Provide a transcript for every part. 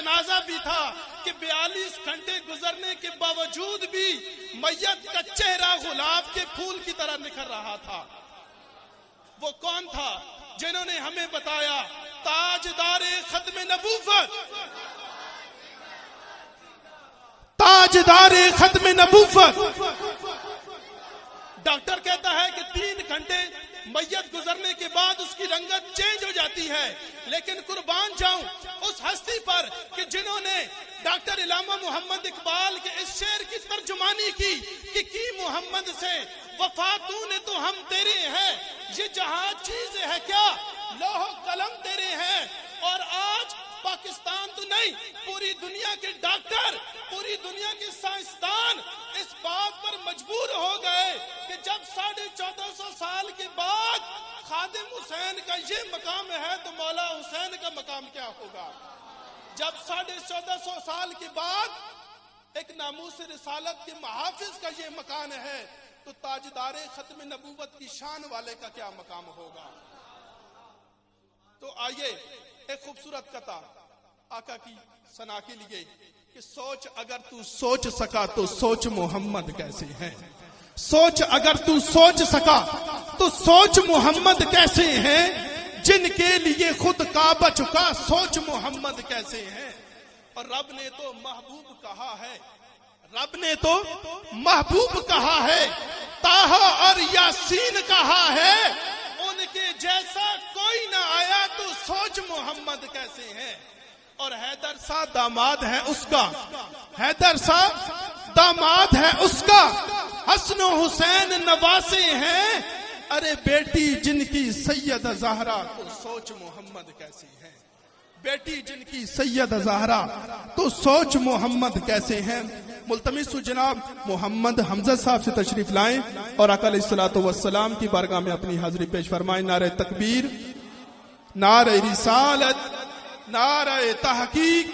تنازع بھی تھا کہ 42 گھنٹے گزرنے کے باوجود بھی میت کا چہرہ گلاب کے پھول کی طرح نکھر رہا تھا. وہ کون تھا؟ جنہوں نے ہمیں بتایا تاجدار ختم نبوت، تاجدار ختم نبوت. ڈاکٹر کہتا ہے کہ 3 گھنٹے میت گزرنے کے بعد اس کی رنگت چینج ہو جاتی ہے، لیکن قربان جاؤں اس ہستی پر کہ جنہوں نے ڈاکٹر علامہ محمد اقبال کے اس شعر کی ترجمانی کی محمد سے وفاتوں نے تو ہم تیرے ہیں، یہ جہاں چیز ہے کیا لوح و قلم تیرے ہیں. اور آج پاکستان تو نہیں، پوری دنیا کے ڈاکٹر، پوری دنیا کے سائنسدان اس بات پر مجبور ہو گئے کہ جب 1450 سال کے بعد خادم حسین کا یہ مقام ہے تو مولا حسین کا مقام کیا ہوگا؟ جب 1450 سال کے بعد ایک ناموس رسالت کے محافظ کا یہ مکان ہے تو تاجدار ختم نبوت کی شان والے کا کیا مقام ہوگا؟ تو آئیے ایک خوبصورت قطعہ آقا کی ثنا کے لیے کہ سوچ اگر تو سوچ سکا تو سوچ محمد کیسے ہیں. سوچ اگر تو سوچ سکا تو سوچ محمد کیسے ہیں. جن کے لیے خود کعبہ چکا سوچ محمد کیسے ہیں. اور رب نے تو محبوب کہا ہے، رب نے تو محبوب کہا ہے، طٰہٰ اور یاسین کہا ہے. ان کے جیسا کوئی نہ آیا تو سوچ محمد کیسے ہیں. اور حیدر شاہ داماد ہے اس کا، حیدر شاہ داماد ہے اس کا، حسن و حسین نواسے ہیں. ارے بیٹی جن کی سید زہرا تو سوچ محمد کیسے ہیں. بیٹی جن کی سید زہرا تو سوچ محمد کیسے ہیں. ملتمس جناب محمد حمزہ صاحب سے تشریف لائیں اور آقا علیہ الصلوۃ والسلام کی بارگاہ میں اپنی حاضری پیش فرمائیں. نعرہ تکبیر، نعرہ رسالت، نعرہ تحقیق،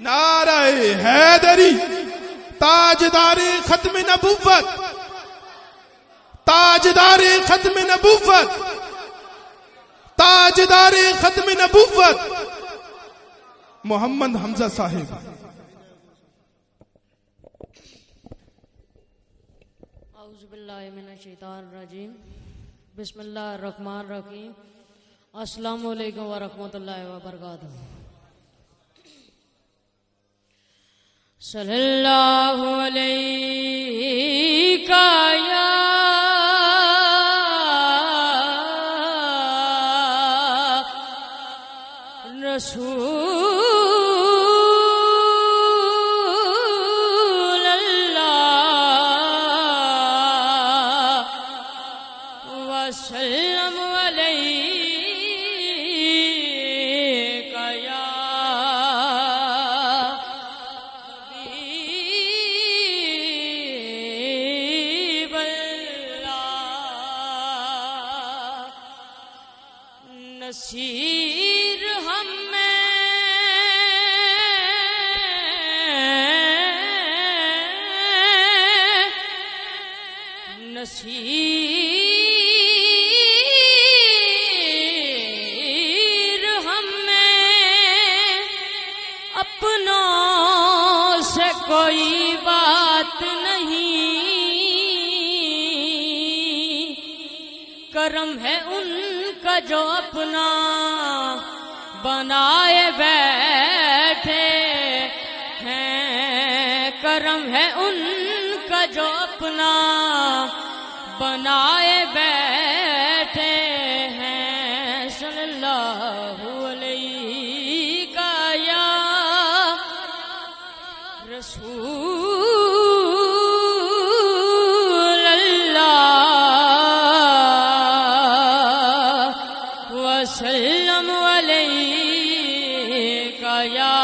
نعرہ حیدری. تاجدار ختم نبوت، تاجدار ختم نبوت، تاجدار ختم نبوت محمد حمزہ صاحب. اعوذ باللہ من الشیطان الرجیم. بسم اللہ الرحمن الرحیم. السلام علیکم ورحمۃ اللہ وبرکاتہ. صلی اللہ علیہ یا رسول اللہ وسلم علیک یا حبیب اللہ. نصیر ہم نصیر ہمیں اپنوں سے کوئی بات نہیں. کرم ہے ان کا جو اپنا بنائے بیٹھے ہیں. کرم ہے ان کا جو اپنا بنائے بیٹھے ہیں. صلی اللہ علیہ یا رسول اللہ وسلم علیک یا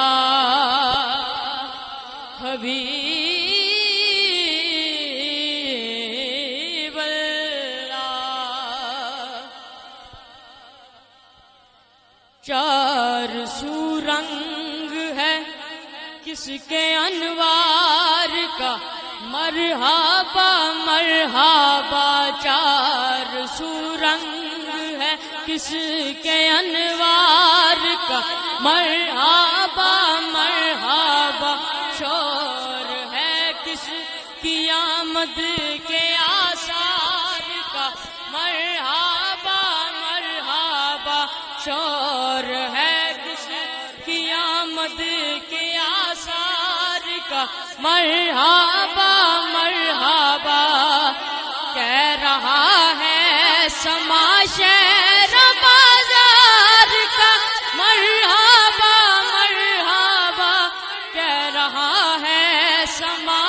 حبیب. چار سو رنگ ہے کس کے انوار کا، مرحبا مرحبا. چار سو رنگ ہے کس کے انوار کا، مرحبا مرحبا. کی آمد کے آثار کا مرحبا مرحبا شور ہے جس کی آمد کے آثار کا مرحبا مرحبا کہہ رہا ہے سما شہر بازار کا مرحبا مرحبا کہہ رہا ہے سما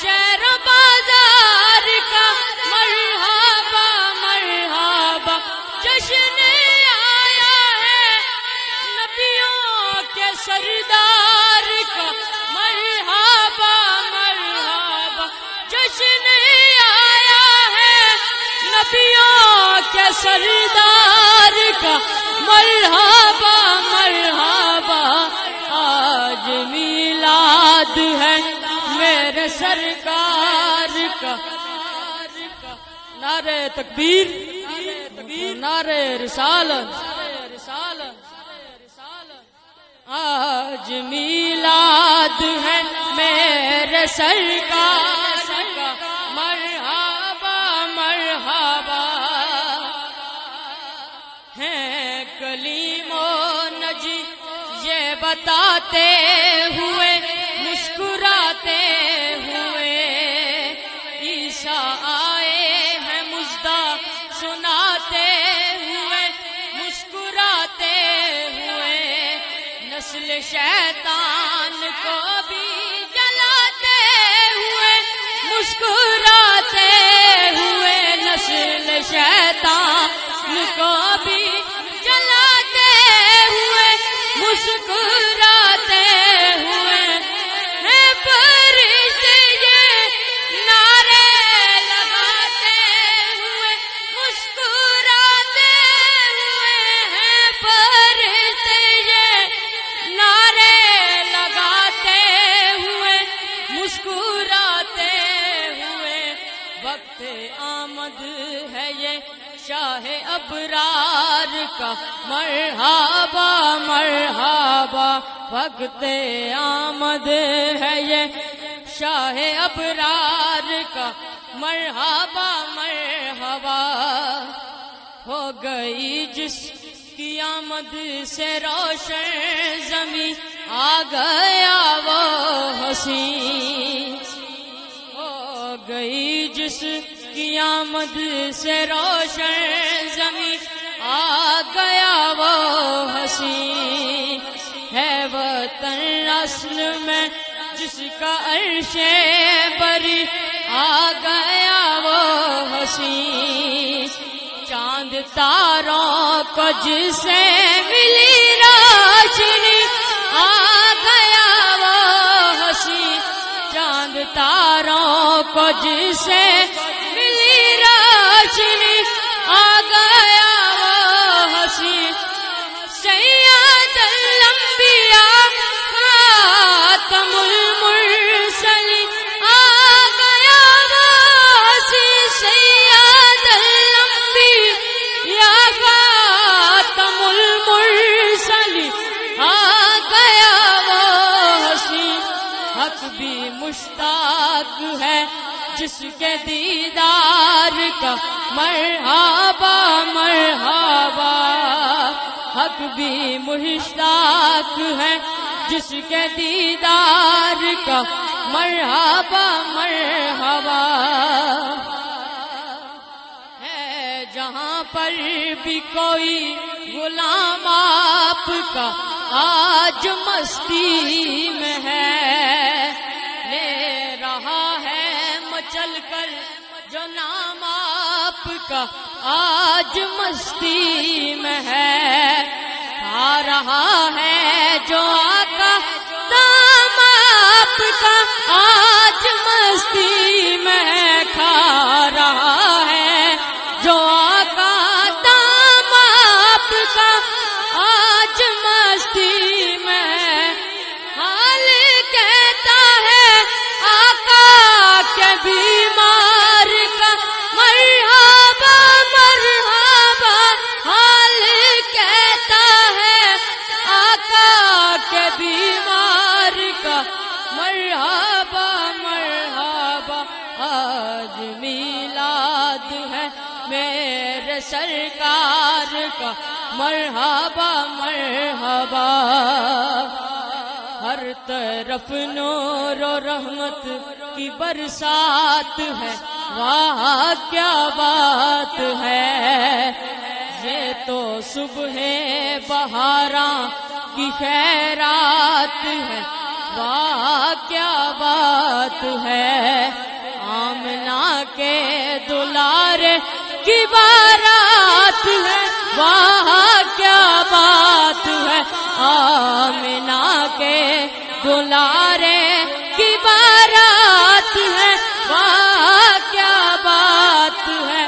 شہر بازار کا مرحبا مرحبا جشن آیا ہے نبیوں کے سردار کا مرحبا مرحبا جشن آیا ہے نبیوں کے سردار کا مرحبا مرحبا آج میلاد ہے میرے سرکار کا نعرہ تکبیر نعرہ رسالت آج میلاد ہے میرے سرکار کا مرحبا مرحبا ہیں کلیم و نجی یہ بتاتے ہوئے مسکراتے ہوئے عیسیٰ آئے ہیں مژدہ سناتے ہوئے مسکراتے ہوئے نسل شیطان کو بھی جلاتے ہوئے مسکراتے ہوئے نسل شیطان کو بھی جلاتے ہوئے مسکراتے ہوئے ہیں فرشتے یہ نعرے لگاتے ہوئے مسکراتے ہوئے ہیں فرشتے یہ نعرے لگاتے ہوئے مسکراتے ہوئے وقت آمد ہے یہ شاہ ابرار کا مرحبا مرحبا وقت آمد ہے یہ شاہ ابرار کا مرحبا مرحبا ہو گئی جس کی آمد سے روشن زمین آ گیا وہ حسین ہو گئی جس کی آمد سے روشن زمین آ گیا وہ حسین ہے وطن اصل میں جس کا عرش بری آ گیا وہ حسین چاند تاروں کو جس سے ملی روشنی آ گیا وہ حسین چاند تاروں کو جس سے ملی روشنی آ گیا وہ حسین سید الانبیاء خاتم المرسلین آ گیا وہ حسین سید الانبیاء خاتم المرسلین آ گیا وہ حسین حق بھی مشتاق ہے جس کے دیدار کا مرحبا مرحبا حق بھی مشتاق ہے جس کے دیدار کا مرحبا مرحبا ہے جہاں پر بھی کوئی غلام آپ کا آج مستی میں ہے لے رہا ہے مچل کر جو نام آپ کا آج مستی میں ہے کھا رہا ہے جو آقا دام آپ کا آج مستی میں ہے کھا رہا ہے جو آقا دام آپ کا آج مستی میں ہے حال کہتا ہے آقا کے بیمار کا مرحبا مرحبا حال کہتا ہے آقا کے بیمار کا مرحبا مرحبا آج میلاد ہے میرے سرکار کا، مرحبا مرحبا، ہر طرف نور و رحمت کی برسات ہے، واہ کیا بات ہے، یہ تو صبح بہاراں کی خیرات ہے، واہ کیا بات ہے، آمنہ کے دلارے کی بارات ہے، واہ کیا بات ہے، آمنہ کے دلارے کی بارات ہے، واہ کیا بات ہے،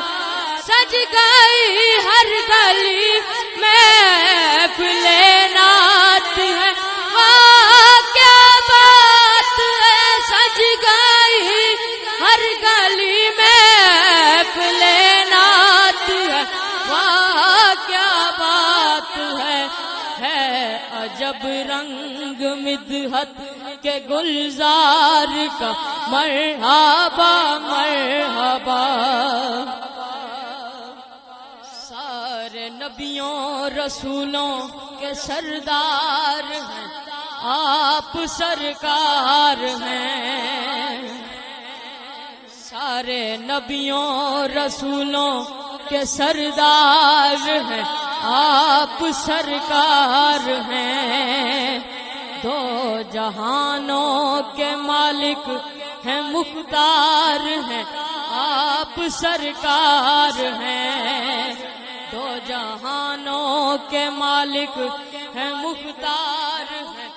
سج گئی ہر گلی محفل نعت ہے، واہ کیا بات ہے، سج گئی ہر گلی محفل نعت ہے، واہ کیا بات ہے عجب رنگ مدحت کے گلزار کا، مرحبا مرحبا، سارے نبیوں رسولوں کے سردار ہیں، آپ سرکار ہیں، سارے نبیوں رسولوں کے سردار ہیں، آپ سرکار ہیں، دو جہانوں کے مالک ہیں، مختار ہیں، آپ سرکار ہیں، دو جہانوں کے مالک ہیں، مختار ہیں،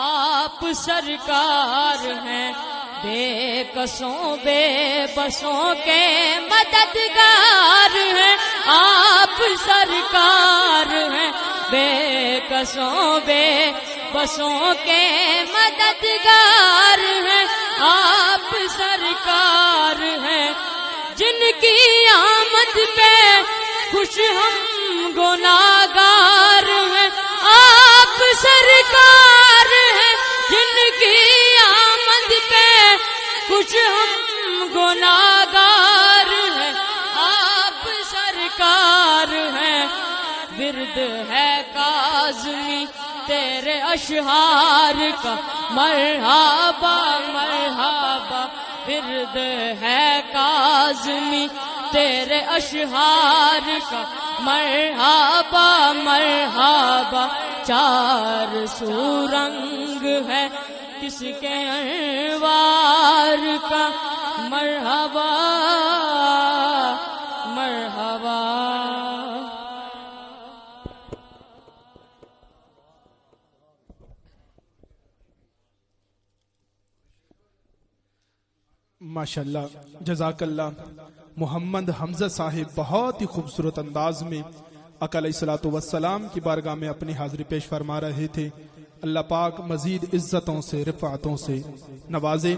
آپ سرکار ہیں، بے کسوں بے بسوں کے مددگار ہیں، آپ سرکار ہیں، بے کسوں بے بسوں کے مددگار ہیں، آپ سرکار ہیں، جن کی آمد پہ خوش ہم گناہگار ہیں، آپ سرکار ہیں، جن کی آمد پہ خوش ہم گناہگار ہیں، آپ سرکار ہیں، ورد ہے کاظمی تیرے اشعار کا، مرحبا مرحبا، ورد ہے کاظمی تیرے اشعار کا، مرحبا مرحبا، چار سو رنگ ہے کس کے انوار کا، مرحبا مرحبا۔ ماشاءاللہ، جزاک اللہ۔ محمد حمزہ صاحب بہت ہی خوبصورت انداز میں آقا علیہ الصلوۃ والسلام کی بارگاہ میں اپنی حاضری پیش فرما رہے تھے۔ اللہ پاک مزید عزتوں سے رفعتوں سے نوازے۔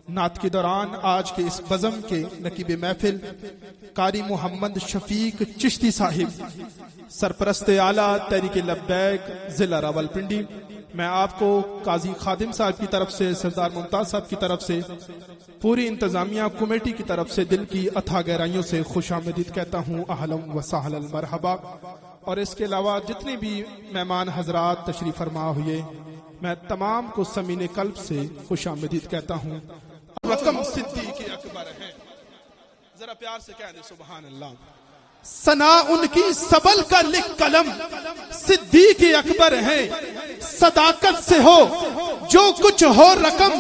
نعت کے دوران آج کے اس بزم کے نقیب محفل قاری محمد شفیق چشتی صاحب، سرپرست اعلیٰ تحریک لبیک ضلع راولپنڈی، میں آپ کو قاضی خادم صاحب کی طرف سے، سردار ممتاز صاحب کی طرف سے، پوری انتظامیہ کمیٹی کی طرف سے دل کی اتھا گہرائیوں سے خوش آمدید کہتا ہوں، اہلا و سہلا مرحبا۔ اور اس کے علاوہ جتنے بھی مہمان حضرات تشریف فرما ہوئے، میں تمام کو سمین قلب سے خوش آمدید کہتا ہوں۔ رقم صدیق اکبر ہے، ذرا پیار سے کہہ دے سبحان اللہ۔ ثنا ان کی سبل کا لکھ قلم، صدیق اکبر ہے، صداقت سے ہو جو کچھ ہو رقم،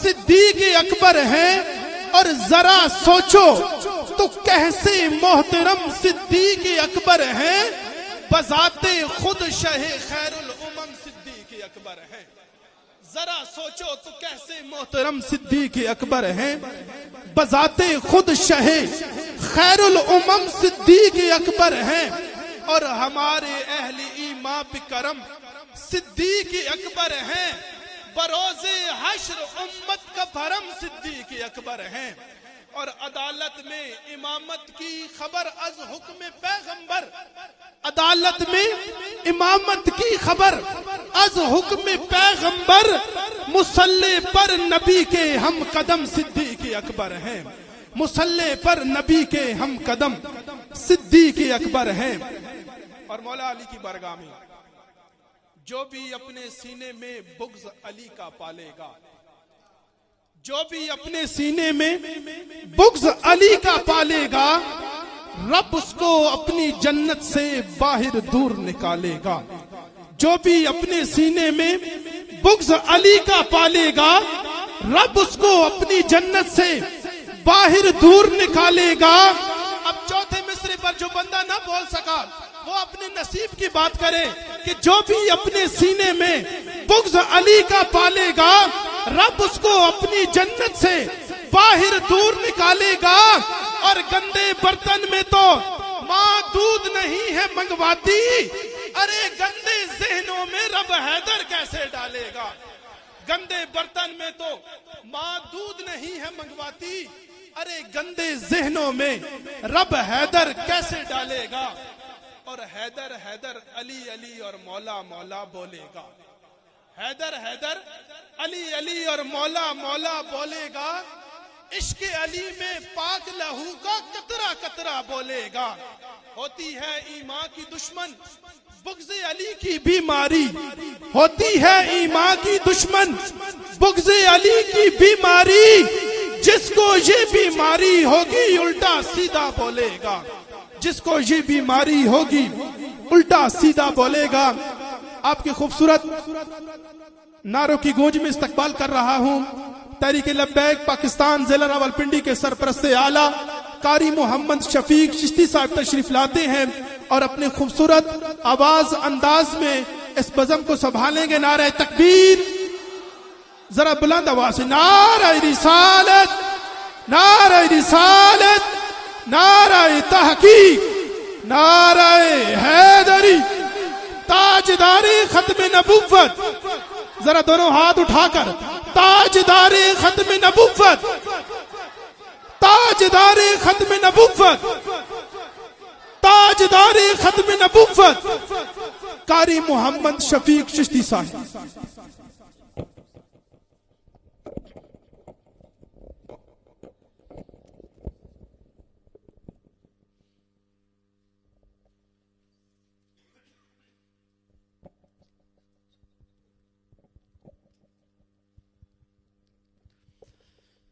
صدیق اکبر ہے، اور ذرا سوچو تو کیسے محترم صدیق اکبر ہے، بذات خود شہ خیر الامم صدیق اکبر ہے۔ ذرا سوچو تو کیسے محترم صدیق اکبر ہے، بذات خود شہ خیر الامم صدیق اکبر ہے، اور ہمارے اہل ایمان پہ کرم صدیق اکبر ہے، بروز حشر امت کا بھرم صدیق اکبر ہے، اور عدالت میں امامت کی خبر از حکم پیغمبر، عدالت میں امامت کی خبر از حکم پیغمبر، مصلی پر نبی کے ہم قدم صدیق اکبر ہیں، مسلح پر نبی کے ہم قدم صدیق اکبر ہیں۔ اور مولا علی کی بارگاہ میں جو بھی اپنے سینے میں بغض علی کا پالے گا، جو بھی اپنے سینے میں بغض علی کا پالے گا، رب اس کو اپنی جنت سے باہر دور نکالے گا۔ جو بھی اپنے سینے میں بغض علی کا پالے گا، رب اس کو اپنی جنت سے باہر دور نکالے گا۔ اب چوتھے مصرے پر جو بندہ نہ بول سکا وہ اپنے نصیب کی بات کرے کہ جو بھی اپنے سینے میں بغض علی کا پالے گا، رب اس کو اپنی جنت سے باہر دور نکالے گا۔ اور گندے برتن میں تو ماں دودھ نہیں ہے منگواتی، ارے گندے ذہنوں میں رب حیدر کیسے ڈالے گا؟ گندے برتن میں تو ماں دودھ نہیں ہے منگواتی، ارے گندے ذہنوں میں رب حیدر کیسے ڈالے گا؟ اور حیدر حیدر علی علی اور مولا مولا بولے گا، حیدر حیدر علی علی اور مولا مولا بولے گا، عشق علی میں پاک لہو کا قطرہ قطرہ بولے گا۔ ہوتی ہے ایمان کی دشمن بغض علی کی بیماری، ہوتی ہے ایمان کی دشمن بغض علی کی بیماری، جس کو یہ بیماری ہوگی الٹا سیدھا بولے گا، جس کو یہ بیماری ہوگی الٹا سیدھا بولے گا۔ آپ کی خوبصورت نعروں کی گونج میں استقبال کر رہا ہوں تحریک لبیک پاکستان ضلع راولپنڈی کے سرپرست اعلیٰ قاری محمد شفیق چشتی صاحب تشریف لاتے ہیں اور اپنے خوبصورت آواز انداز میں اس بزم کو سنبھالیں گے۔ نعرہ تکبیر، ذرا بلند آواز سے نعرہ رسالت، نعرہ رسالت، نعرہ تحقیق، نعرہ حیدری، تاجداری ختم نبوت، ذرا دونوں ہاتھ اٹھا کر تاجداری ختم نبوت، تاجداری ختم نبوت، تاجداری ختم نبوت، قاری محمد شفیق چشتی صاحب۔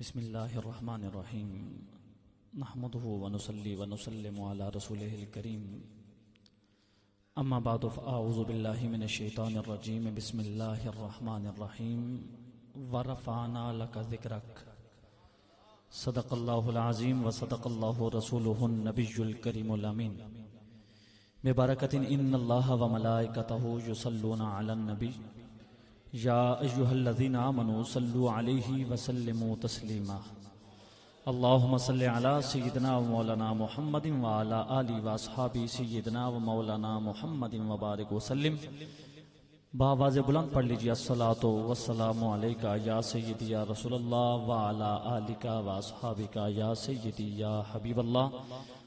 بسم اللہ الرحمن الرحیم، نحمده ونصلی ونسلم علی رسولہ الکریم، اما بعد فاعوذ باللہ من الشیطان الرجیم، بسم اللہ الرحمن الرحیم، ورفعنا لک ذکرک، صدق اللہ العظیم وصدق اللہ رسولہ النبی الکریم الامین، ببرکۃ ان اللہ وملائکتہ یصلون علی النبی یا ایہا الذین آمنوا صلوا علیہ وسلموا تسلیما، اللہم صلی علی سیدنا و مولانا محمد وعلی آلہ واصحابہ سیدنا و مولانا محمد وبارک وسلم۔ بآواز بلند پڑھ لیجیے، الصلاۃ والسلام علیکہ یا سیدی یا رسول اللہ وعلی آلک واصحابک یا سیدی یا حبیب اللہ،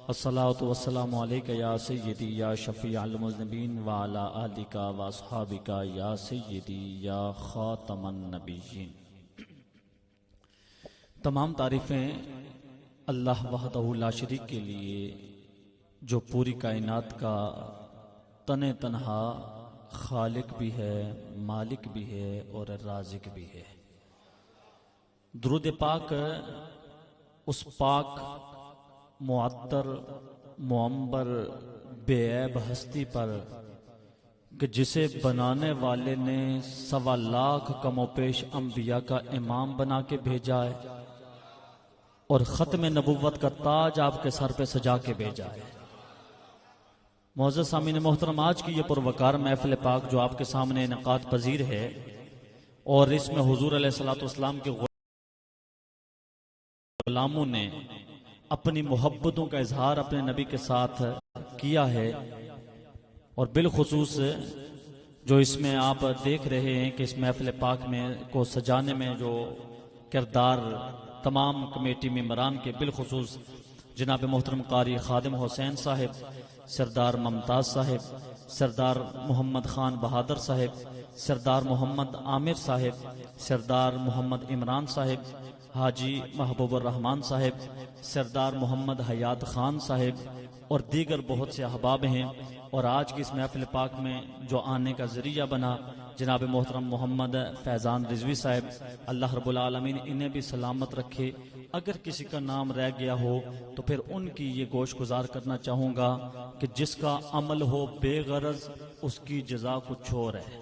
الصلاۃ والسلام علیکہ یا سیدی یا شفیع المذنبین وعلی آلک واصحابک یا سیدی یا خاتم النبیین۔ تمام تعریفیں اللہ وحدہ لا شریک کے لیے جو پوری کائنات کا تن تنہا خالق بھی ہے، مالک بھی ہے اور رازق بھی ہے۔ درود پاک اس پاک معطر معمبر بے عیب ہستی پر کہ جسے بنانے والے نے 1.25 لاکھ کم و پیش انبیاء کا امام بنا کے بھیجا ہے اور ختم نبوت کا تاج آپ کے سر پہ سجا کے بھیجا ہے۔ معزز سامعین محترم، آج کی یہ پروقار محفل پاک جو آپ کے سامنے انعقاد پذیر ہے اور اس میں حضور علیہ الصلوۃ والسلام کے غلاموں نے اپنی محبتوں کا اظہار اپنے نبی کے ساتھ کیا ہے، اور بالخصوص جو اس میں آپ دیکھ رہے ہیں کہ اس محفل پاک میں کو سجانے میں جو کردار تمام کمیٹی ممبران کے بالخصوص جناب محترم قاری خادم حسین صاحب، سردار ممتاز صاحب، سردار محمد خان بہادر صاحب، سردار محمد عامر صاحب، سردار محمد عمران صاحب حاجی محبوب الرحمان صاحب، سردار محمد حیات خان صاحب اور دیگر بہت سے احباب ہیں، اور آج کی اس محفل پاک میں جو آنے کا ذریعہ بنا جناب محترم محمد فیضان رضوی صاحب، اللہ رب العالمین انہیں بھی سلامت رکھے۔ اگر کسی کا نام رہ گیا ہو تو پھر ان کی یہ گوش گزار کرنا چاہوں گا کہ جس کا عمل ہو بے غرض اس کی جزا کچھ اور ہے۔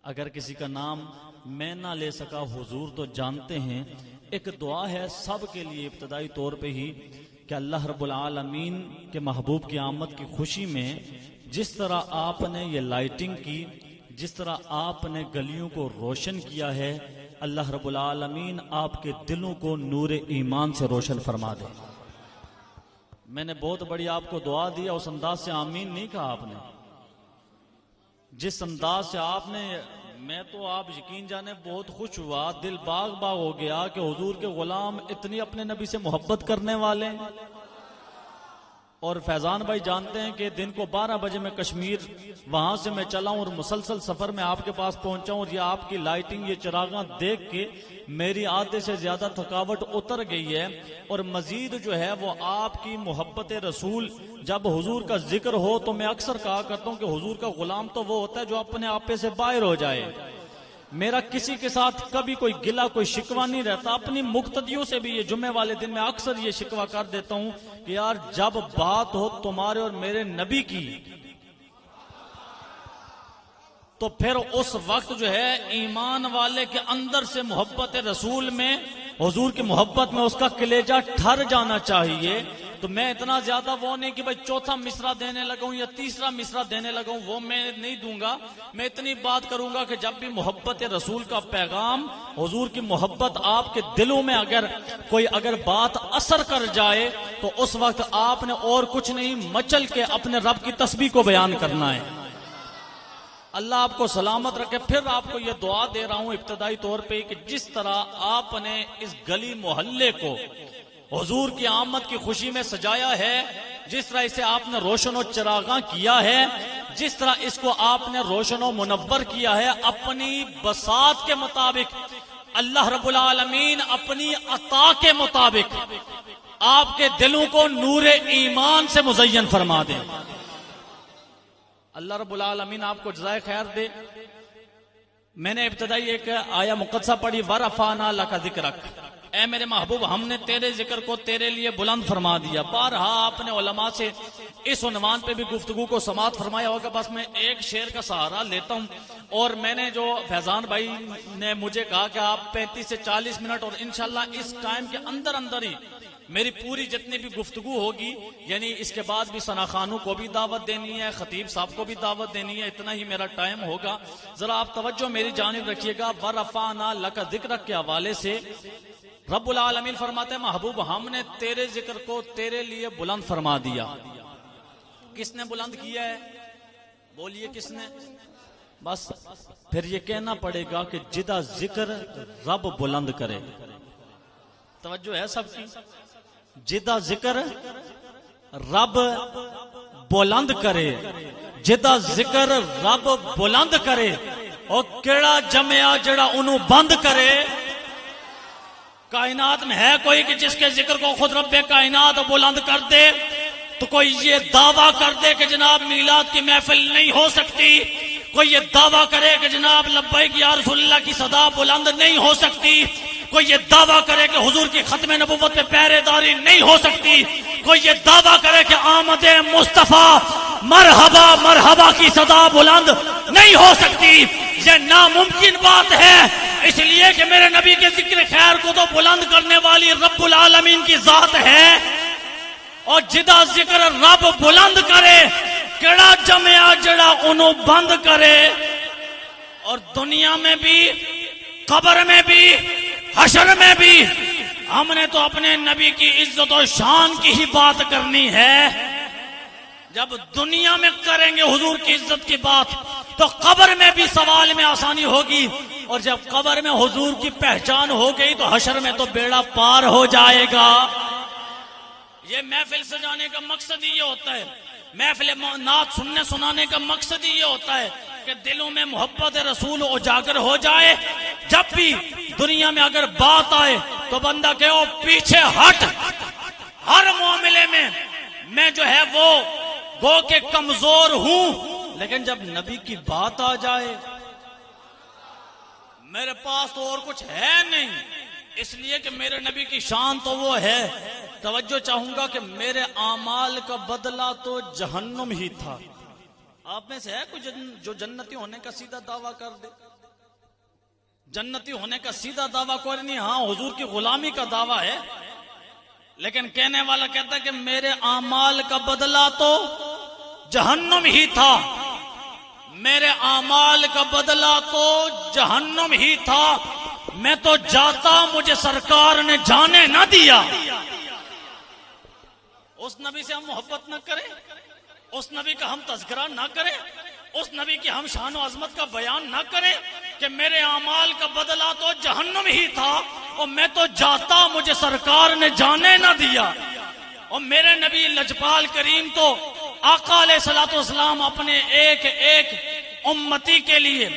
اگر کسی کا نام میں نہ لے سکا، حضور تو جانتے ہیں، ایک دعا ہے سب کے لیے ابتدائی طور پہ ہی کہ اللہ رب العالمین کے محبوب کی آمد کی خوشی میں جس طرح آپ نے یہ لائٹنگ کی، جس طرح آپ نے گلیوں کو روشن کیا ہے، اللہ رب العالمین آپ کے دلوں کو نور ایمان سے روشن فرما دے۔ میں نے بہت بڑی آپ کو دعا دیا، اس انداز سے آمین نہیں کہا آپ نے، جس انداز سے آپ نے، میں تو آپ یقین جانے بہت خوش ہوا، دل باغ باغ ہو گیا کہ حضور کے غلام اتنی اپنے نبی سے محبت کرنے والے ہیں۔ اور فیضان بھائی جانتے ہیں کہ دن کو 12 بجے میں کشمیر وہاں سے میں چلا ہوں اور مسلسل سفر میں آپ کے پاس پہنچا ہوں، اور یہ آپ کی لائٹنگ، یہ چراغاں دیکھ کے میری آدھے سے زیادہ تھکاوٹ اتر گئی ہے۔ اور مزید جو ہے وہ آپ کی محبت رسول، جب حضور کا ذکر ہو تو میں اکثر کہا کرتا ہوں کہ حضور کا غلام تو وہ ہوتا ہے جو اپنے آپے سے باہر ہو جائے۔ میرا کسی کے ساتھ کبھی کوئی گلہ کوئی شکوہ نہیں رہتا، اپنی مقتدیوں سے بھی یہ جمعے والے دن میں اکثر یہ شکوہ کر دیتا ہوں کہ یار جب بات ہو تمہارے اور میرے نبی کی تو پھر اس وقت جو ہے ایمان والے کے اندر سے محبت رسول میں، حضور کی محبت میں اس کا کلیجہ ٹھر جانا چاہیے۔ تو میں اتنا زیادہ وہ نہیں کہ بھائی چوتھا مصرع دینے لگا ہوں یا تیسرا مصرع دینے لگا ہوں، وہ میں نہیں دوں گا۔ میں اتنی بات کروں گا کہ جب بھی محبت رسول کا پیغام، حضور کی محبت آپ کے دلوں میں اگر بات اثر کر جائے تو اس وقت آپ نے اور کچھ نہیں، مچل کے اپنے رب کی تسبیح کو بیان کرنا ہے۔ اللہ آپ کو سلامت رکھے۔ پھر آپ کو یہ دعا دے رہا ہوں ابتدائی طور پہ کہ جس طرح آپ نے اس گلی محلے کو حضور کی آمد کی خوشی میں سجایا ہے، جس طرح اسے آپ نے روشن و چراغاں کیا ہے، جس طرح اس کو آپ نے روشن و منور کیا ہے، اپنی بساط کے مطابق اللہ رب العالمین اپنی عطا کے مطابق آپ کے دلوں کو نور ایمان سے مزین فرما دے۔ اللہ رب العالمین آپ کو جزائے خیر دے۔ میں نے ابتدائی ایک آیا مقدسہ پڑھی، وَرَفَعْنَا لَكَ ذِكْرَكَ، اے میرے محبوب ہم نے تیرے ذکر کو تیرے لیے بلند فرما دیا۔ بارہا آپ نے علماء سے اس عنوان پہ بھی گفتگو کو سماعت فرمایا ہوگا، بس میں ایک شعر کا سہارا لیتا ہوں۔ اور میں نے جو فیضان بھائی نے مجھے کہا کہ آپ 35 سے 40 منٹ اور انشاءاللہ اس ٹائم کے اندر ہی میری پوری جتنی بھی گفتگو ہوگی، یعنی اس کے بعد بھی ثنا خانوں کو بھی دعوت دینی ہے، خطیب صاحب کو بھی دعوت دینی ہے، اتنا ہی میرا ٹائم ہوگا۔ ذرا آپ توجہ میری جانب رکھیے گا۔ وَرَفَعْنَا لَكَ ذِكْرَكَ کے حوالے سے رب العالمین فرماتے ہیں محبوب ہم نے تیرے ذکر کو تیرے لیے بلند فرما دیا۔ کس نے بلند کیا ہے؟ بولیے کس نے؟ بس پھر یہ کہنا پڑے گا کہ جدا ذکر رب بلند کرے۔ توجہ ہے سب کی؟ جدا ذکر رب بلند کرے، جدا ذکر رب بلند کرے، اور کیڑا جمعہ جڑا انہوں بند کرے۔ کائنات میں ہے کوئی کہ جس کے ذکر کو خود رب کائنات بلند کر دے؟ تو کوئی یہ دعویٰ کر دے کہ جناب میلاد کی محفل نہیں ہو سکتی، کوئی یہ دعویٰ کرے کہ جناب لبیک یا رسول اللہ کی صدا بلند نہیں ہو سکتی، کوئی یہ دعویٰ کرے کہ حضور کی ختم نبوت پہ پہرے داری نہیں ہو سکتی، کوئی یہ دعویٰ کرے کہ آمد مصطفیٰ مرحبا مرحبا کی صدا بلند نہیں ہو سکتی، یہ ناممکن بات ہے۔ اس لیے کہ میرے نبی کے ذکر خیر کو تو بلند کرنے والی رب العالمین کی ذات ہے، اور جدا ذکر رب بلند کرے کیڑا جمعہ جڑا انہوں بند کرے۔ اور دنیا میں بھی، قبر میں بھی، حشر میں بھی ہم نے تو اپنے نبی کی عزت و شان کی ہی بات کرنی ہے۔ جب دنیا میں کریں گے حضور کی عزت کی بات تو قبر میں بھی سوال میں آسانی ہوگی، اور جب قبر میں حضور کی پہچان ہو گئی تو حشر میں تو بیڑا پار ہو جائے گا۔ یہ محفل سجانے کا مقصد ہی یہ ہوتا ہے، محفل نعت سننے سنانے کا مقصد ہی یہ ہوتا ہے کہ دلوں میں محبت رسول اجاگر ہو جائے۔ جب بھی دنیا میں اگر بات آئے تو بندہ کہو پیچھے ہٹ. ہر معاملے میں جو ہے وہ گو کہ کمزور ہوں، لیکن جب نبی کی بات آ جائے میرے پاس تو اور کچھ ہے نہیں، اس لیے کہ میرے نبی کی شان تو وہ ہے. توجہ چاہوں گا کہ میرے اعمال کا بدلہ تو جہنم ہی تھا. آپ میں سے ہے کوئی جو جنتی ہونے کا سیدھا دعویٰ کر دے؟ جنتی ہونے کا سیدھا دعویٰ کوئی نہیں، ہاں حضور کی غلامی کا دعویٰ ہے، لیکن کہنے والا کہتا ہے کہ میرے اعمال کا بدلہ تو جہنم ہی تھا. میرے اعمال کا بدلہ تو جہنم ہی تھا، میں تو جاتا مجھے سرکار نے جانے نہ دیا. اس نبی سے ہم محبت نہ کریں، اس نبی کا ہم تذکرہ نہ کریں، اس نبی کی ہم شان و عظمت کا بیان نہ کریں کہ میرے اعمال کا بدلہ تو جہنم ہی تھا اور میں تو جاتا مجھے سرکار نے جانے نہ دیا. اور میرے نبی لجپال کریم تو آقا علیہ الصلوۃ والسلام اپنے ایک ایک امتی کے لیے،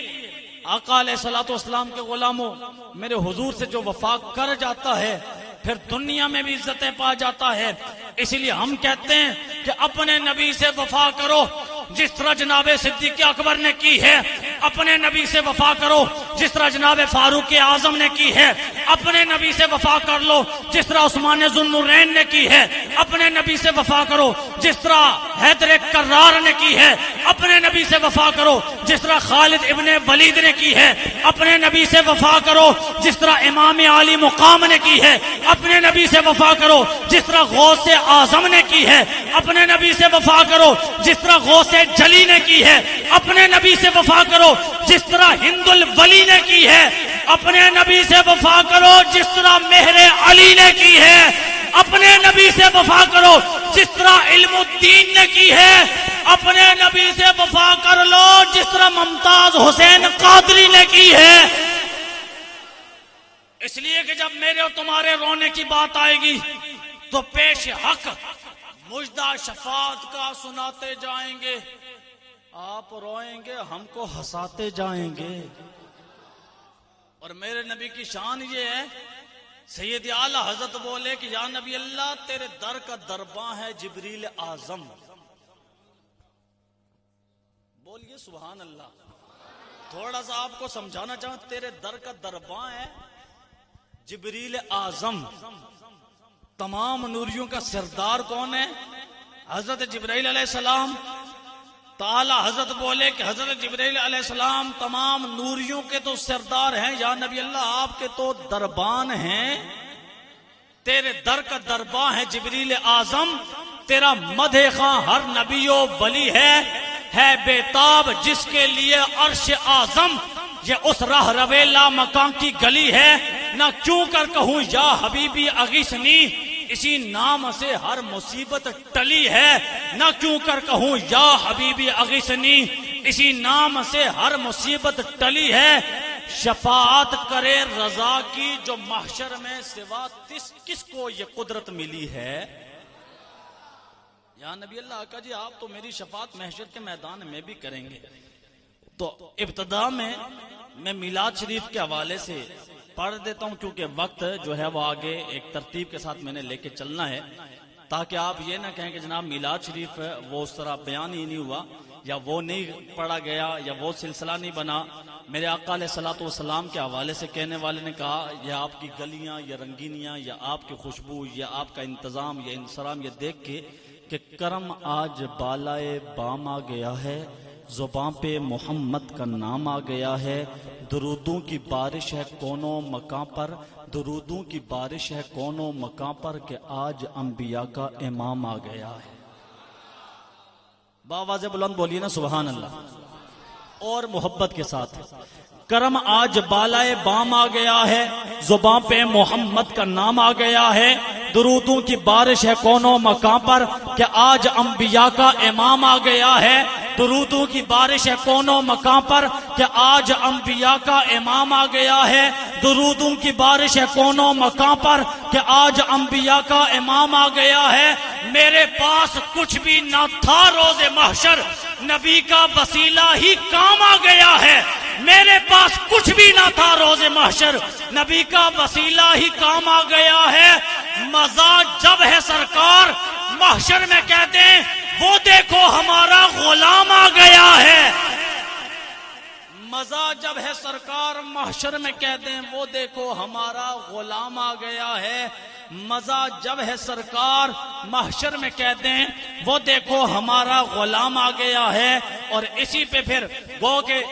آقا علیہ الصلوۃ والسلام کے غلاموں، میرے حضور سے جو وفا کر جاتا ہے پھر دنیا میں بھی عزتیں پا جاتا ہے. اسی لیے ہم کہتے ہیں کہ اپنے نبی سے وفا کرو جس طرح جناب صدیق اکبر نے کی ہے، اپنے نبی سے وفا کرو جس طرح جناب فاروق اعظم نے کی ہے، اپنے نبی سے وفا کر لو جس طرح عثمان ذو النورین نے کی ہے، اپنے نبی سے وفا کرو جس طرح حیدر کرار نے کی ہے، اپنے نبی سے وفا کرو جس طرح خالد ابن ولید نے کی ہے، اپنے نبی سے وفا کرو جس طرح امام علی مقام نے کی ہے، اپنے نبی سے وفا کرو جس طرح غوث اعظم نے کی ہے، اپنے نبی سے وفا کرو جس طرح غوث جلی نے کی ہے، اپنے نبی سے وفا کرو جس طرح ہند الولی نے کی ہے، اپنے نبی سے وفا کرو جس طرح مہر علی نے کی ہے، اپنے نبی سے وفا کرو جس طرح علم الدین نے کی ہے، اپنے نبی سے وفا کر لو جس طرح ممتاز حسین قادری نے کی ہے. اس لیے کہ جب میرے اور تمہارے رونے کی بات آئے گی تو پیش حق مجدہ شفاعت کا سناتے جائیں گے، آپ روئیں گے ہم کو ہنساتے جائیں گے. اور میرے نبی کی شان یہ ہے، سید اعلی حضرت بولے کہ یا نبی اللہ تیرے در کا درباں ہے جبریل اعظم. بولیے سبحان اللہ. تھوڑا سا آپ کو سمجھانا چاہوں، تیرے در کا درباں ہے جبریل اعظم. تمام نوریوں کا سردار کون ہے؟ حضرت جبرائیل علیہ السلام. تعالی حضرت بولے کہ حضرت جبرائیل علیہ السلام تمام نوریوں کے تو سردار ہیں، یا نبی اللہ آپ کے تو دربان ہیں. تیرے در کا دربان ہے جبریل اعظم. تیرا مدح خواں ہر نبی و ولی ہے بیتاب جس کے لیے عرش اعظم. یہ اس راہ روے لا مکان کی گلی ہے، نہ کیوں کر کہوں یا حبیبی اغیثنی، اسی نام سے ہر مصیبت ٹلی ہے. نہ کیوں کر کہوں یا حبیبی اغیثنی، اسی نام سے ہر مصیبت ٹلی ہے. شفاعت کرے رضا کی جو محشر میں، سوا کس کو یہ قدرت ملی ہے. یا نبی اللہ آقا جی آپ تو میری شفاعت محشر کے میدان میں بھی کریں گے. تو ابتدا میں میلاد شریف کے حوالے سے پڑھ دیتا ہوں، کیونکہ وقت جو ہے وہ آگے ایک ترتیب کے ساتھ میں نے لے کے چلنا ہے، تاکہ آپ یہ نہ کہیں کہ جناب میلاد شریف وہ اس طرح بیان ہی نہیں ہوا، یا وہ نہیں پڑھا گیا، یا وہ سلسلہ نہیں بنا. میرے آقا علیہ الصلوۃ والسلام کے حوالے سے کہنے والے نے کہا یہ آپ کی گلیاں یا رنگینیاں یا آپ کی خوشبو یا آپ کا انتظام یا انصرام یہ دیکھ کے کہ کرم آج بالائے بام آ گیا ہے، زباں پہ محمد کا نام آ گیا ہے. درودوں کی بارش ہے کونوں مکان پر، درودوں کی بارش ہے کونوں مکان پر، کہ آج انبیاء کا امام آ گیا ہے. باواز بلند بولیے نا سبحان اللہ. اور محبت کے ساتھ کرم آج بالائے بام آ گیا ہے، زباں پہ محمد کا نام آ گیا ہے. درودوں کی بارش ہے کونوں مکان پر، کہ آج انبیاء کا امام آ گیا ہے. درودوں کی بارش ہے کونوں مکان پر، کہ آج انبیاء کا امام آ گیا ہے. درودوں کی بارش ہے کونوں مکان پر، کہ آج انبیاء کا امام آ گیا ہے. میرے پاس کچھ بھی نہ تھا روز محشر، نبی کا وسیلہ ہی کام آ گیا ہے. میرے پاس کچھ بھی نہ تھا روز محشر، نبی کا وسیلہ ہی کام آ گیا ہے۔ مزہ جب ہے سرکار محشر میں کہتے ہیں وہ دیکھو ہمارا غلام آ گیا ہے۔ مزہ جب ہے سرکار محشر میں کہتے ہیں وہ دیکھو ہمارا غلام آ گیا ہے۔ مزہ جب ہے سرکار محشر میں کہتے ہیں وہ دیکھو ہمارا غلام آ گیا ہے۔ اور اسی پہ پھر گو کہ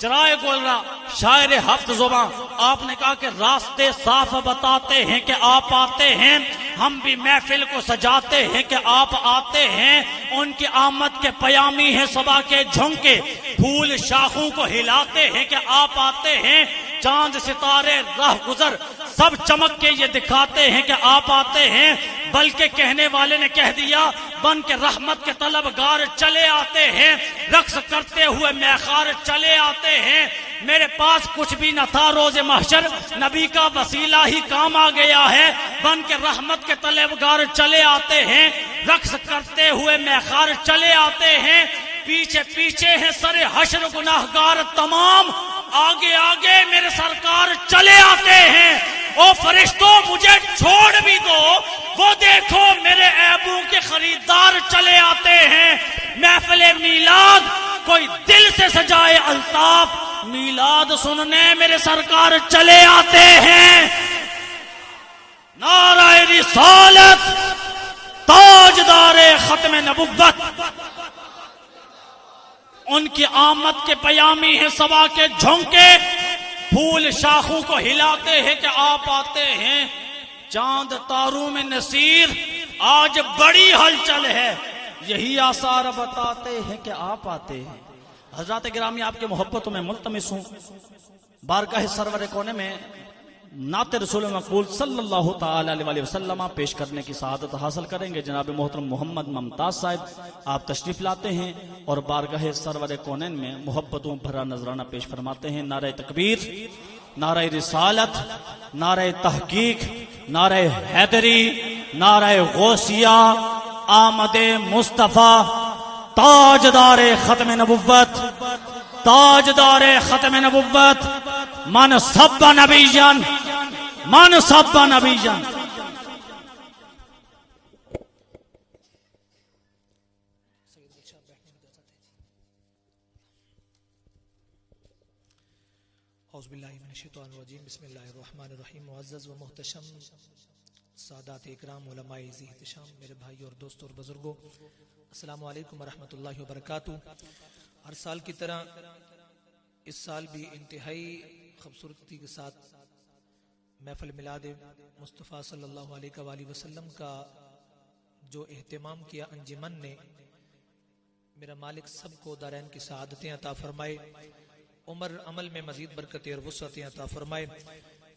چرائے گولرا شاعر ہفت زباں آپ نے کہا کہ راستے صاف بتاتے ہیں کہ آپ آتے ہیں، ہم بھی محفل کو سجاتے ہیں کہ آپ آتے ہیں۔ ان کی آمد کے پیامی ہیں صبا کے جھونکے، پھول شاخوں کو ہلاتے ہیں کہ آپ آتے ہیں۔ چاند ستارے راہ گزر سب چمک کے یہ دکھاتے ہیں کہ آپ آتے ہیں۔ بلکہ کہنے والے نے کہہ دیا بن کے رحمت کے طلبگار چلے آتے ہیں، رقص کرتے ہوئے میخار چلے آتے ہیں۔ میرے پاس کچھ بھی نہ تھا روز محشر، نبی کا وسیلہ ہی کام آ گیا ہے۔ بن کے رحمت کے طلبگار چلے آتے ہیں، رقص کرتے ہوئے میخار چلے آتے ہیں۔ پیچھے پیچھے ہیں سر حشر گناہگار تمام، آگے آگے میرے سرکار چلے آتے ہیں۔ او فرشتوں مجھے چھوڑ بھی دو، وہ دیکھو میرے عیبوں کے خریدار چلے آتے ہیں۔ محفل میلاد کوئی دل سے سجائے الطاف، میلاد سننے میرے سرکار چلے آتے ہیں۔ نعرہ رسالت، تاجدار ختم نبوت، ان کی آمد کے پیامی ہیں صبا کے جھونکے، پھول شاخوں کو ہلاتے ہیں کہ آپ آتے ہیں۔ چاند تاروں میں نصیر آج بڑی ہلچل ہے، یہی آثار بتاتے ہیں کہ آپ آتے ہیں۔ حضرات گرامی آپ کے محبتوں میں ملتمس ہوں، بارگاہ سرور کونے میں نعت رسول مقبول صلی اللہ تعالی علیہ وسلم پیش کرنے کی سعادت حاصل کریں گے۔ جناب محترم محمد ممتاز صاحب آپ تشریف لاتے ہیں اور بارگاہ سرور کونین میں محبتوں بھرا نذرانہ پیش فرماتے ہیں۔ نعرہ تکبیر، نعرہ رسالت، نعرہ تحقیق، نعرہ حیدری، نعرہ غوثیہ، آمد مصطفیٰ، تاجدار ختم نبوت، تاجدار ختم نبوت، من سب نبیًا، من سب نبیًا۔ اعوذ باللہ من الشیطان الرجیم، بسم اللہ الرحمن الرحیم۔ معزز و محتشم سادات اکرام، علماء ذی احتشام، میرے بھائی اور دوستوں اور بزرگوں، السلام علیکم ورحمۃ اللہ وبرکاتہ۔ ہر سال کی طرح اس سال بھی انتہائی خوبصورتی کے ساتھ محفل میلاد مصطفیٰ صلی اللہ علیہ وآلہ وسلم کا جو اہتمام کیا انجمن نے، میرا مالک سب کو دارین کی سعادتیں عطا فرمائے، عمر عمل میں مزید برکتیں اور وسعتیں عطا فرمائے۔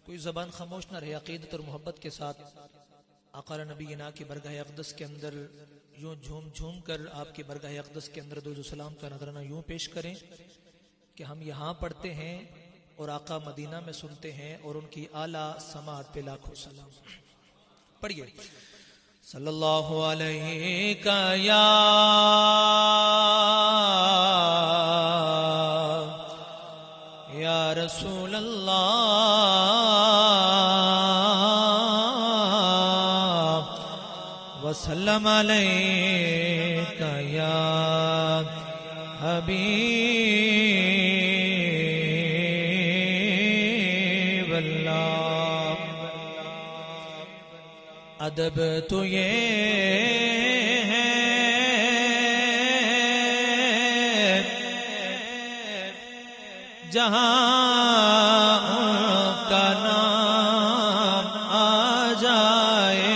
کوئی زبان خاموش نہ رہے، عقیدت اور محبت کے ساتھ آقا نبینا کی برگاہ اقدس کے اندر یوں جھوم جھوم کر آپ کی برگاہ اقدس کے اندر درود و سلام کا نذرانہ یوں پیش کریں کہ ہم یہاں پڑھتے ہیں اور آقا مدینہ میں سنتے ہیں، اور ان کی اعلیٰ سماعت پہ لاکھوں سلام۔ پڑھیے صلی اللہ علیہ یا رسول اللہ وسلم علیک یا حبیب اللہ۔ ادب تو یہ ہے جہاں کا نام آ جائے،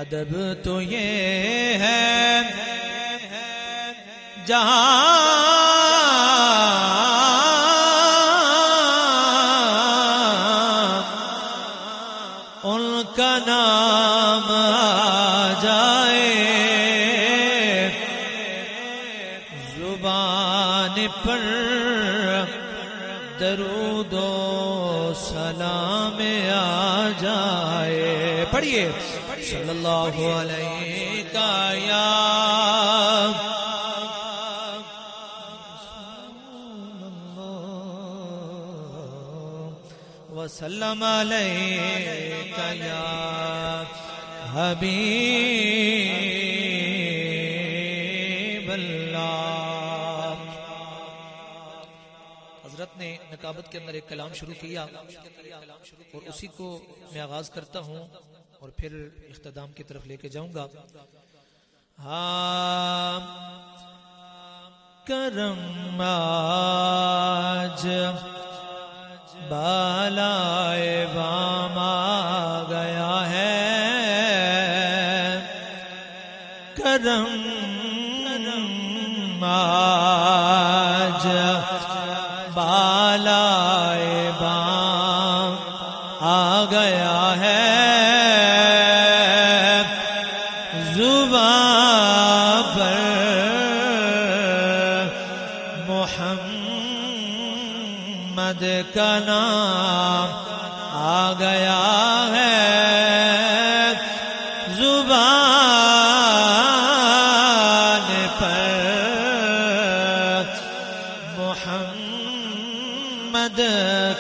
ادب تو یہ ہے جہاں ان کا نام آ جائے، زبان پر درود و سلام آ جائے۔ پڑھیے صلی اللہ علیہ یا وسلم علیک یا حبیب اللہ۔ حضرت نے نقابت کے اندر ایک کلام شروع کیا اور اسی کو میں آغاز کرتا ہوں اور پھر اختتام کی طرف لے کے جاؤں گا۔ کرم آج بالائے بام آ گیا ہے، کرم آج بالائے بام آ گیا ہے، زبان پر محمد کا نام آ گیا ہے، زبان پر محمد